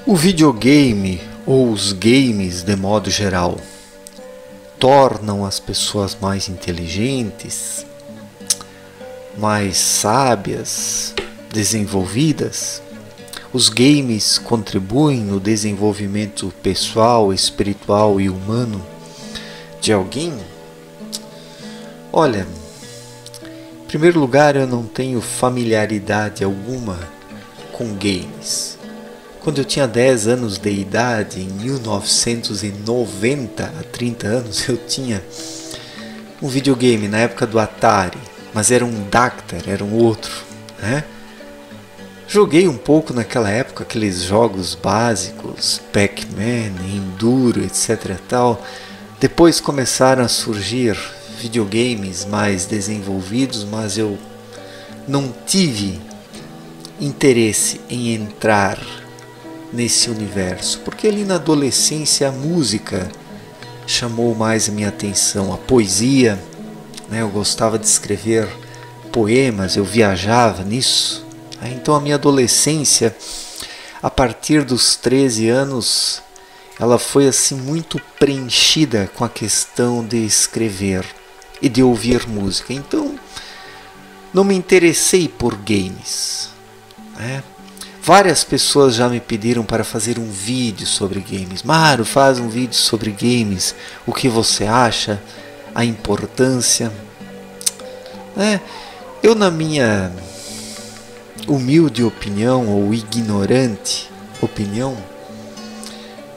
O videogame, ou os games de modo geral, tornam as pessoas mais inteligentes, mais sábias, desenvolvidas. Os games contribuem no desenvolvimento pessoal, espiritual e humano de alguém? Olha, em primeiro lugar, eu não tenho familiaridade alguma com games. Quando eu tinha 10 anos de idade, em 1990, há 30 anos, eu tinha um videogame na época do Atari, mas era um Dactar, era um outro, né? Joguei um pouco naquela época aqueles jogos básicos, Pac-Man, Enduro, etc. tal. Depois começaram a surgir videogames mais desenvolvidos, mas eu não tive interesse em entrar nesse universo, porque ali na adolescência a música chamou mais a minha atenção, a poesia, né? Eu gostava de escrever poemas, eu viajava nisso. Então a minha adolescência, a partir dos 13 anos, ela foi assim muito preenchida com a questão de escrever e de ouvir música. Então não me interessei por games, né? Várias pessoas já me pediram para fazer um vídeo sobre games. Mário, faz um vídeo sobre games. O que você acha? A importância? Eu, na minha humilde opinião, ou ignorante opinião,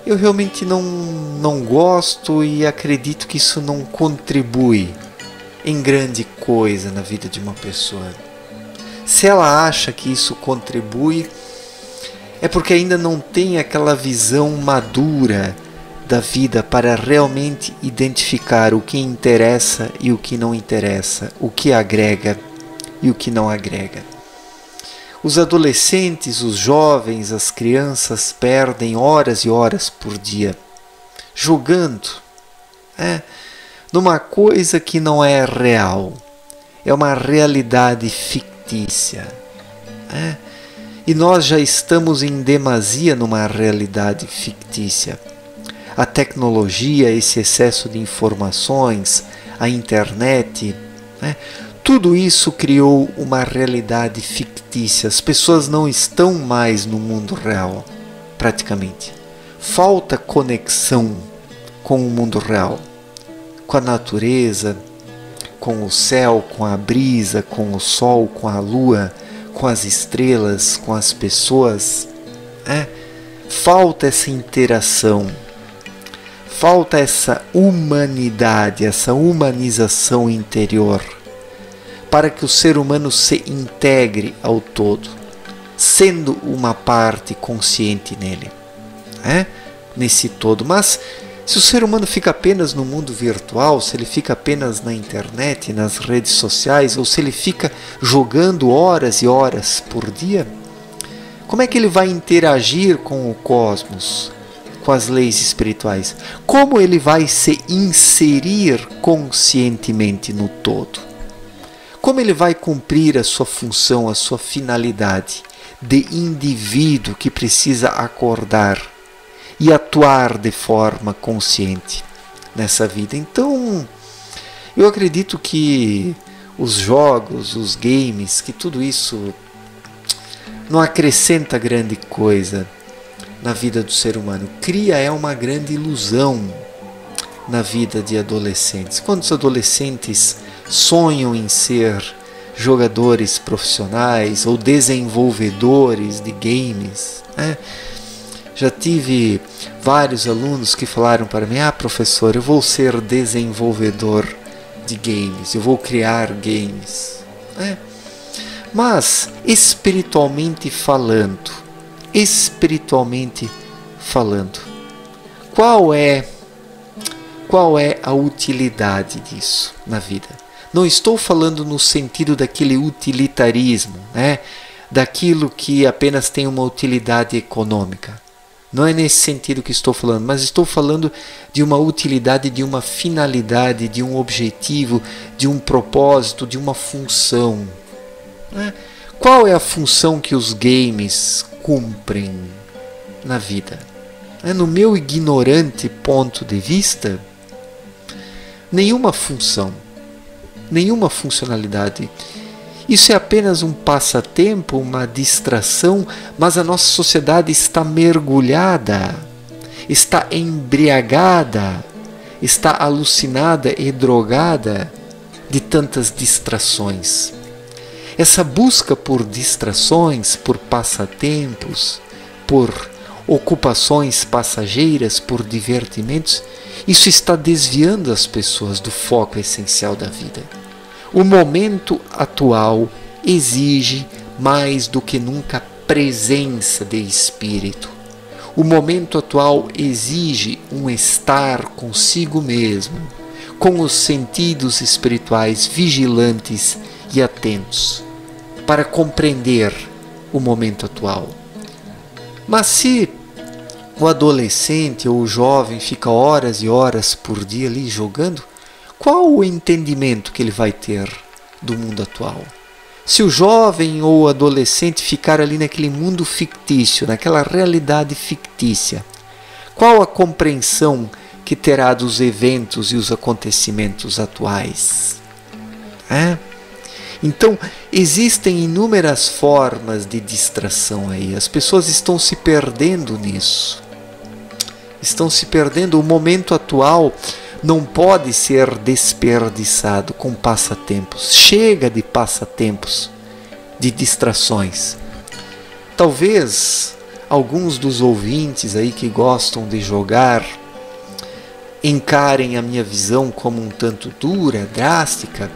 eu realmente não gosto e acredito que isso não contribui em grande coisa na vida de uma pessoa. Se ela acha que isso contribui, é porque ainda não tem aquela visão madura da vida para realmente identificar o que interessa e o que não interessa, o que agrega e o que não agrega. Os adolescentes, os jovens, as crianças perdem horas e horas por dia jogando numa coisa que não é real, é uma realidade fictícia. E nós já estamos em demasia numa realidade fictícia. A tecnologia, esse excesso de informações, a internet, tudo isso criou uma realidade fictícia. As pessoas não estão mais no mundo real, praticamente. Falta conexão com o mundo real, com a natureza, com o céu, com a brisa, com o sol, com a lua, com as estrelas, com as pessoas. Falta essa interação, falta essa humanidade, essa humanização interior, para que o ser humano se integre ao todo, sendo uma parte consciente nele, nesse todo. Mas se o ser humano fica apenas no mundo virtual, se ele fica apenas na internet, nas redes sociais, ou se ele fica jogando horas e horas por dia, como é que ele vai interagir com o cosmos, com as leis espirituais? Como ele vai se inserir conscientemente no todo? Como ele vai cumprir a sua função, a sua finalidade de indivíduo que precisa acordar e atuar de forma consciente nessa vida? Então, eu acredito que os jogos, os games, que tudo isso não acrescenta grande coisa na vida do ser humano. Cria uma grande ilusão na vida de adolescentes. Quando os adolescentes sonham em ser jogadores profissionais ou desenvolvedores de games, já tive vários alunos que falaram para mim: professor, eu vou ser desenvolvedor de games, eu vou criar games. Mas espiritualmente falando, qual é a utilidade disso na vida? Não estou falando no sentido daquele utilitarismo, daquilo que apenas tem uma utilidade econômica. Não é nesse sentido que estou falando, mas estou falando de uma utilidade, de uma finalidade, de um objetivo, de um propósito, de uma função. Qual é a função que os games cumprem na vida? No meu ignorante ponto de vista, nenhuma função, nenhuma funcionalidade. Isso é apenas um passatempo, uma distração, mas a nossa sociedade está mergulhada, está embriagada, está alucinada e drogada de tantas distrações. Essa busca por distrações, por passatempos, por ocupações passageiras, por divertimentos, isso está desviando as pessoas do foco essencial da vida. O momento atual exige mais do que nunca presença de espírito. O momento atual exige um estar consigo mesmo, com os sentidos espirituais vigilantes e atentos, para compreender o momento atual. Mas se o adolescente ou o jovem fica horas e horas por dia ali jogando, qual o entendimento que ele vai ter do mundo atual? Se o jovem ou o adolescente ficar ali naquele mundo fictício, naquela realidade fictícia, qual a compreensão que terá dos eventos e os acontecimentos atuais? Então, existem inúmeras formas de distração aí. As pessoas estão se perdendo nisso. Estão se perdendo. O momento atual não pode ser desperdiçado com passatempos. Chega de passatempos, de distrações. Talvez alguns dos ouvintes aí que gostam de jogar encarem a minha visão como um tanto dura, drástica,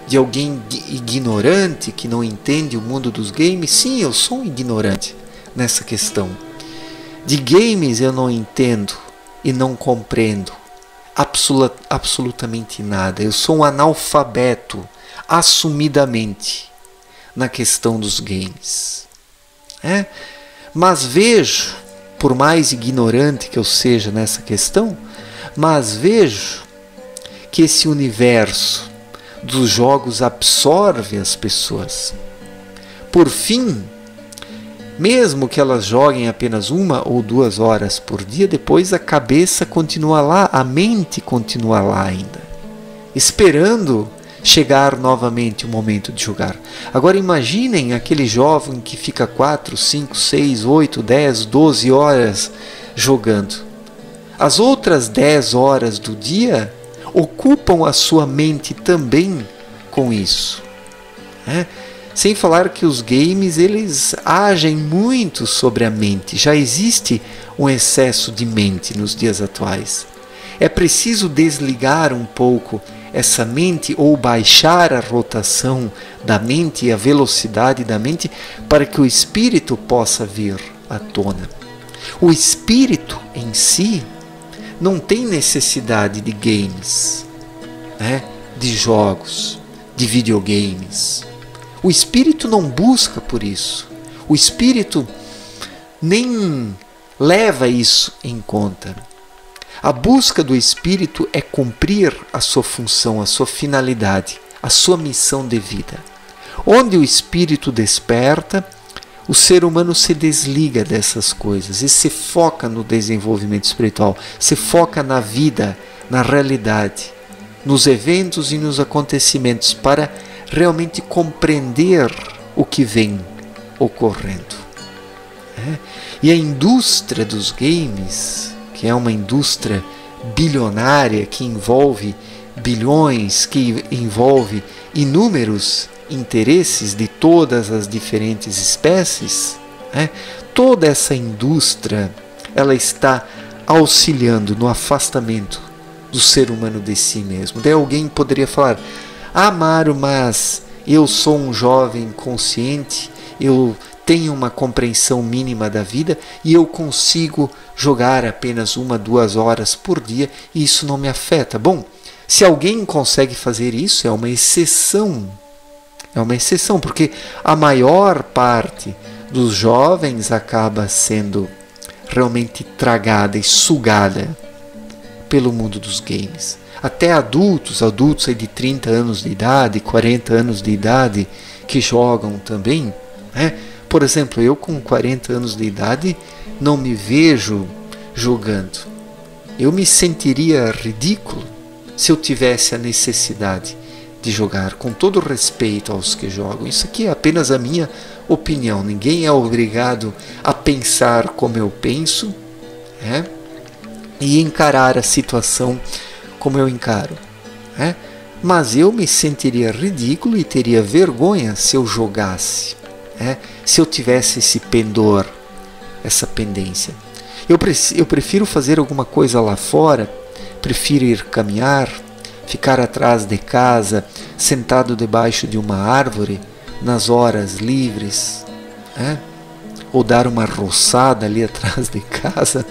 de alguém ignorante que não entende o mundo dos games. Sim, eu sou um ignorante nessa questão. De games eu não entendo e não compreendo absolutamente nada. Eu sou um analfabeto, assumidamente, na questão dos games. Mas vejo, por mais ignorante que eu seja nessa questão, mas vejo que esse universo dos jogos absorve as pessoas. Por fim, mesmo que elas joguem apenas 1 ou 2 horas por dia, depois a cabeça continua lá, a mente continua lá ainda, esperando chegar novamente o momento de jogar. Agora imaginem aquele jovem que fica 4, 5, 6, 8, 10, 12 horas jogando. As outras 10 horas do dia ocupam a sua mente também com isso. Sem falar que os games, eles agem muito sobre a mente. Já existe um excesso de mente nos dias atuais. É preciso desligar um pouco essa mente ou baixar a rotação da mente e a velocidade da mente para que o espírito possa vir à tona. O espírito em si não tem necessidade de games, de jogos, de videogames. O espírito não busca por isso. O espírito nem leva isso em conta. A busca do espírito é cumprir a sua função, a sua finalidade, a sua missão de vida. Onde o espírito desperta, o ser humano se desliga dessas coisas e se foca no desenvolvimento espiritual, se foca na vida, na realidade, nos eventos e nos acontecimentos, para realmente compreender o que vem ocorrendo. E a indústria dos games, que é uma indústria bilionária que envolve bilhões, que envolve inúmeros interesses de todas as diferentes espécies, toda essa indústria ela está auxiliando no afastamento do ser humano de si mesmo. Daí alguém poderia falar: Mário, mas eu sou um jovem consciente, eu tenho uma compreensão mínima da vida e eu consigo jogar apenas 1, 2 horas por dia e isso não me afeta. Bom, se alguém consegue fazer isso, é uma exceção. É uma exceção, porque a maior parte dos jovens acaba sendo realmente tragada e sugada pelo mundo dos games. Até adultos aí de 30 anos de idade, 40 anos de idade, que jogam também, Por exemplo, eu com 40 anos de idade não me vejo jogando. Eu me sentiria ridículo se eu tivesse a necessidade de jogar, com todo respeito aos que jogam. Isso aqui é apenas a minha opinião. Ninguém é obrigado a pensar como eu penso, e encarar a situação como eu encaro. Mas eu me sentiria ridículo e teria vergonha se eu jogasse, se eu tivesse esse pendor, essa pendência. Eu prefiro fazer alguma coisa lá fora, prefiro ir caminhar, ficar atrás de casa, sentado debaixo de uma árvore, nas horas livres, ou dar uma roçada ali atrás de casa.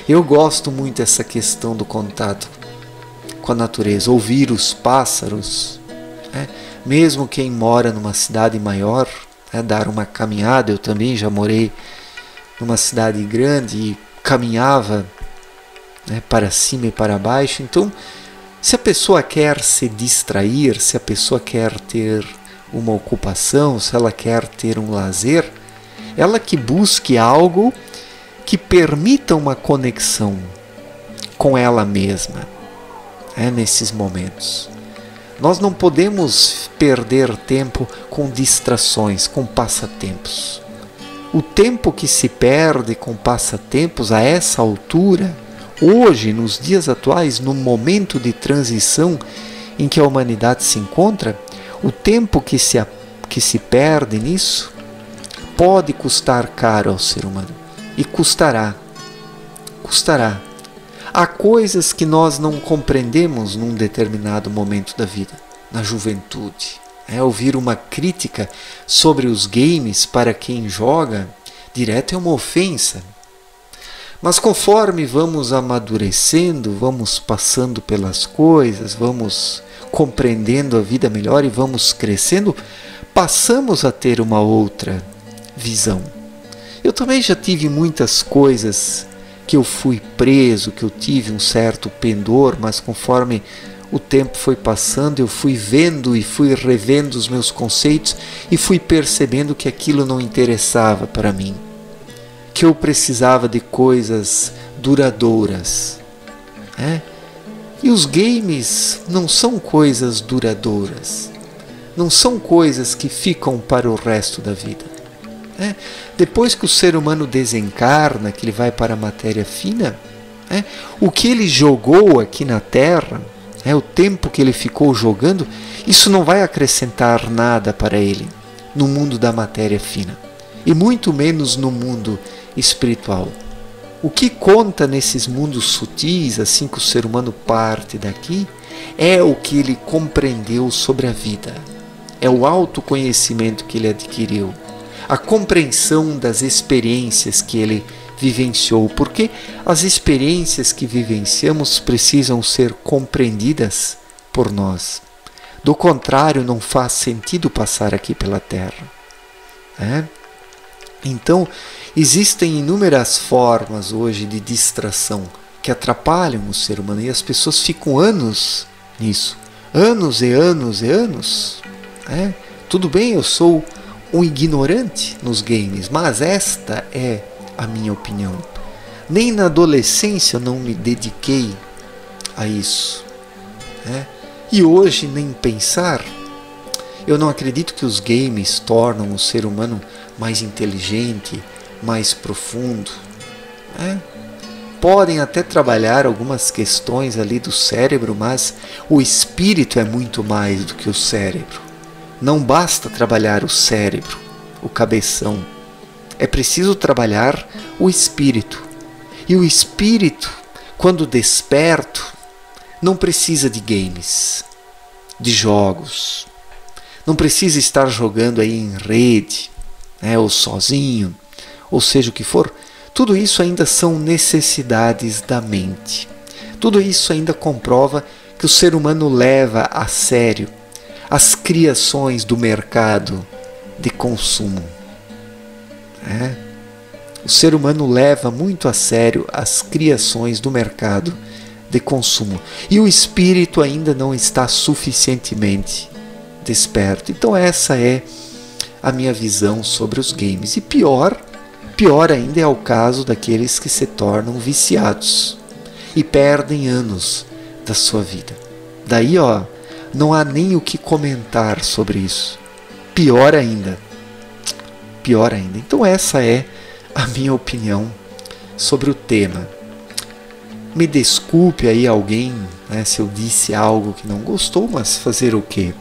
Eu gosto muito dessa questão do contato com a natureza, ouvir os pássaros, mesmo quem mora numa cidade maior, dar uma caminhada. Eu também já morei numa cidade grande e caminhava para cima e para baixo. Então, se a pessoa quer se distrair, se a pessoa quer ter uma ocupação, se ela quer ter um lazer, ela que busque algo que permita uma conexão com ela mesma, nesses momentos. Nós não podemos perder tempo com distrações, com passatempos. O tempo que se perde com passatempos a essa altura, hoje, nos dias atuais, no momento de transição em que a humanidade se encontra, o tempo que se perde nisso pode custar caro ao ser humano. E custará. Há coisas que nós não compreendemos num determinado momento da vida, na juventude. Ouvir uma crítica sobre os games para quem joga direto é uma ofensa. Mas conforme vamos amadurecendo, vamos passando pelas coisas, vamos compreendendo a vida melhor e vamos crescendo, passamos a ter uma outra visão. Eu também já tive muitas coisas que eu fui preso, que eu tive um certo pendor, mas conforme o tempo foi passando, eu fui vendo e fui revendo os meus conceitos e fui percebendo que aquilo não interessava para mim, que eu precisava de coisas duradouras. E os games não são coisas duradouras, não são coisas que ficam para o resto da vida. Depois que o ser humano desencarna, que ele vai para a matéria fina, o que ele jogou aqui na Terra, o tempo que ele ficou jogando, isso não vai acrescentar nada para ele no mundo da matéria fina, e muito menos no mundo espiritual. O que conta nesses mundos sutis, assim que o ser humano parte daqui, é o que ele compreendeu sobre a vida, é o autoconhecimento que ele adquiriu, a compreensão das experiências que ele vivenciou, porque as experiências que vivenciamos precisam ser compreendidas por nós. Do contrário, não faz sentido passar aqui pela Terra. Então, existem inúmeras formas hoje de distração que atrapalham o ser humano, e as pessoas ficam anos nisso, anos e anos e anos. Tudo bem, eu sou um ignorante nos games, mas esta é a minha opinião. Nem na adolescência eu não me dediquei a isso. E hoje nem pensar. Eu não acredito que os games tornam o ser humano mais inteligente, mais profundo. Podem até trabalhar algumas questões ali do cérebro, mas o espírito é muito mais do que o cérebro. Não basta trabalhar o cérebro, o cabeção. É preciso trabalhar o espírito. E o espírito, quando desperto, não precisa de games, de jogos. Não precisa estar jogando aí em rede, ou sozinho, ou seja o que for. Tudo isso ainda são necessidades da mente. Tudo isso ainda comprova que o ser humano leva a sério as criações do mercado de consumo. O ser humano leva muito a sério as criações do mercado de consumo. E o espírito ainda não está suficientemente desperto. Então essa é a minha visão sobre os games. E pior ainda é o caso daqueles que se tornam viciados e perdem anos da sua vida. Daí, não há nem o que comentar sobre isso. Pior ainda. Então essa é a minha opinião sobre o tema. Me desculpe aí alguém, né, se eu disse algo que não gostou, mas fazer o quê?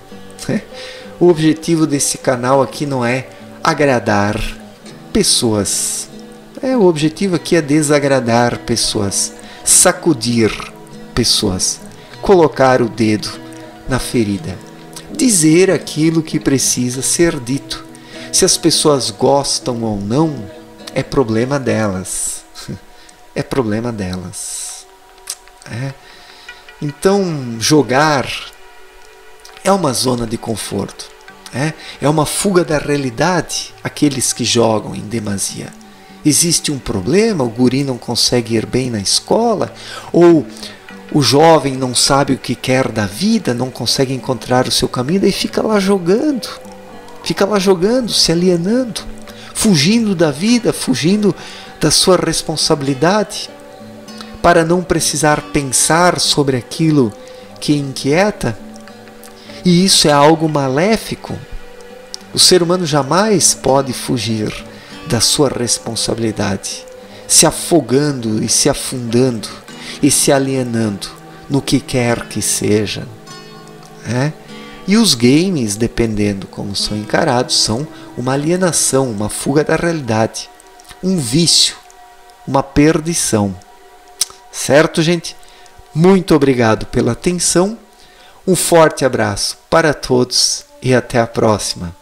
O objetivo desse canal aqui não é agradar pessoas. O objetivo aqui é desagradar pessoas, sacudir pessoas, colocar o dedo na ferida, dizer aquilo que precisa ser dito. Se as pessoas gostam ou não, é problema delas. É problema delas. Então, jogar é uma zona de conforto. É uma fuga da realidade, aqueles que jogam em demasia. Existe um problema, o guri não consegue ir bem na escola, ou o jovem não sabe o que quer da vida, não consegue encontrar o seu caminho, daí fica lá jogando, se alienando, fugindo da vida, fugindo da sua responsabilidade, para não precisar pensar sobre aquilo que inquieta. E isso é algo maléfico. O ser humano jamais pode fugir da sua responsabilidade, se afogando e se afundando e se alienando no que quer que seja. E os games, dependendo como são encarados, são uma alienação, uma fuga da realidade, um vício, uma perdição. Certo, gente? Muito obrigado pela atenção. Um forte abraço para todos e até a próxima.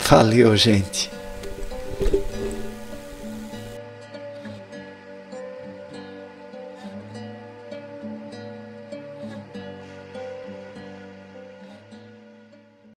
Valeu, gente!